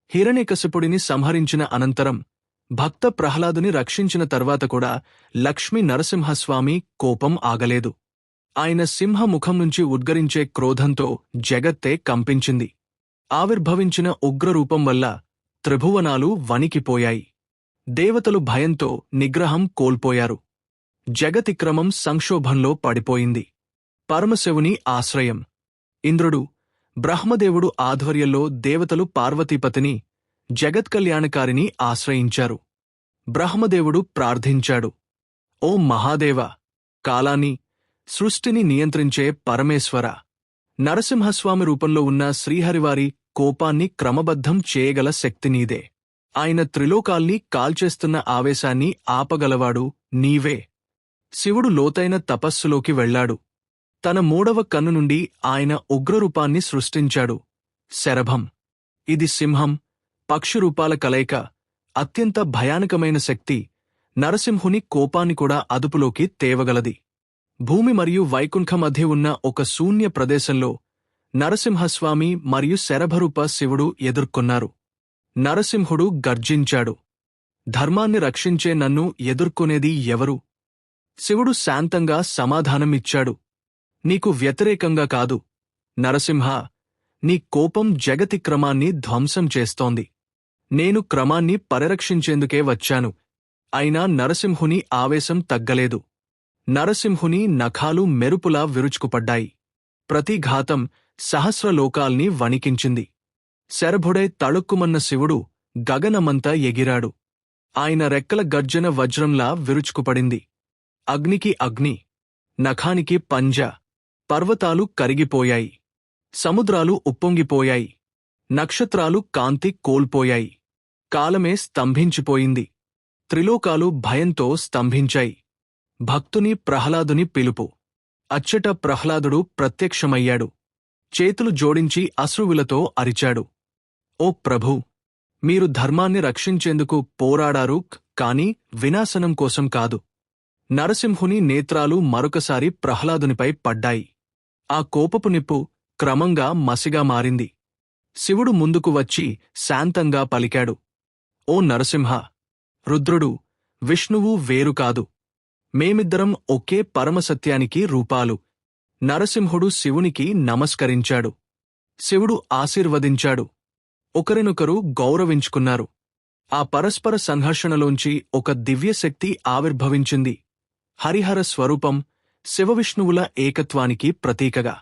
హిరణ్యకశిపుడిని సంహరించిన అనంతరం భక్త ప్రహ్లాదుని రక్షించిన తర్వాత కూడా లక్ష్మీ నరసింహస్వామి కోపం ఆగలేదు. ఆయన సింహముఖం నుంచి ఉద్గరించే క్రోధంతో జగత్తే కంపించింది. ఆవిర్భవించిన ఉగ్రరూపం వల్ల త్రిభువనాలు వణికిపోయాయి. దేవతలు భయంతో నిగ్రహం కోల్పోయారు. జగతిక్రమం సంక్షోభంలో పడిపోయింది. పరమశివుని ఆశ్రయం. ఇంద్రుడు, బ్రహ్మదేవుడు ఆధ్వర్యంలో దేవతలు పార్వతీపతిని, జగత్కళ్యాణకారిని ఆశ్రయించారు. బ్రహ్మదేవుడు ప్రార్థించాడు, ఓ మహాదేవ, కాలాన్ని, సృష్టిని నియంత్రించే పరమేశ్వర, నరసింహస్వామి రూపంలో ఉన్న శ్రీహరివారి కోపాన్ని క్రమబద్ధం చేయగల శక్తి నీదే. ఆయన త్రిలోకాల్ని కాల్చేస్తున్న ఆవేశాన్ని ఆపగలవాడు నీవే. శివుడు లోతైన తపస్సులోకి వెళ్లాడు. తన మూడవ కన్ను నుండి ఆయన ఉగ్రరూపాన్ని సృష్టించాడు. శరభం. ఇది సింహం, పక్షిరూపాల కలయిక. అత్యంత భయానకమైన శక్తి. నరసింహుని కోపాన్ని కూడా అదుపులోకి తేవగలది. భూమి మరియు వైకుంఠ మధ్య ఉన్న ఒక శూన్య ప్రదేశంలో నరసింహస్వామి మరియు శరభరూప శివుడు ఎదుర్కొన్నారు. నరసింహుడు గర్జించాడు, ధర్మాన్ని రక్షించే నన్ను ఎదుర్కొనేది ఎవరు? శివుడు శాంతంగా సమాధానమిచ్చాడు, నీకు వ్యతిరేకంగా కాదు. నరసింహ, నీ కోపం జగతి క్రమాన్ని ధ్వంసం చేస్తోంది. నేను క్రమాన్ని పరిరక్షించేందుకే వచ్చాను. అయినా నరసింహుని ఆవేశం తగ్గలేదు. నరసింహుని నఖాలు మెరుపులా విరుచుకుపడ్డాయి. ప్రతి ఘాతం సహస్రలోకాల్ని వణికించింది. శరభుడై తళుక్కుమన్న శివుడు గగనమంతా ఎగిరాడు. ఆయన రెక్కల గర్జన వజ్రంలా విరుచుకుపడింది. అగ్నికి అగ్ని, నఖానికి పంజ. పర్వతాలు కరిగిపోయాయి. సముద్రాలు ఉప్పొంగిపోయాయి. నక్షత్రాలు కాంతి కోల్పోయాయి. కాలమే స్తంభించిపోయింది. త్రిలోకాలు భయంతో స్తంభించాయి. భక్తుని ప్రహ్లాదుని పిలుపు. అచ్చట ప్రహ్లాదుడు ప్రత్యక్షమయ్యాడు. చేతులు జోడించి అశ్రువులతో అరిచాడు, ఓ ప్రభూ, మీరు ధర్మాన్ని రక్షించేందుకు పోరాడారు, కాని వినాశనం కోసం కాదు. నరసింహుని నేత్రాలు మరొకసారి ప్రహ్లాదునిపై పడ్డాయి. ఆ కోపపు నిప్పు క్రమంగా మసిగా మారింది. శివుడు ముందుకు వచ్చి శాంతంగా పలికాడు, ఓ నరసింహ, రుద్రుడు, విష్ణువు వేరు కాదు. మేమిద్దరం ఒకే పరమసత్యానికి రూపాలు. నరసింహుడు శివునికి నమస్కరించాడు. శివుడు ఆశీర్వదించాడు. ఒకరినొకరు గౌరవించుకున్నారు. ఆ పరస్పర సంఘర్షణలోంచి ఒక దివ్యశక్తి ఆవిర్భవించింది. హరిహర స్వరూపం, శివవిష్ణువుల ఏకత్వానికి ప్రతీకగా.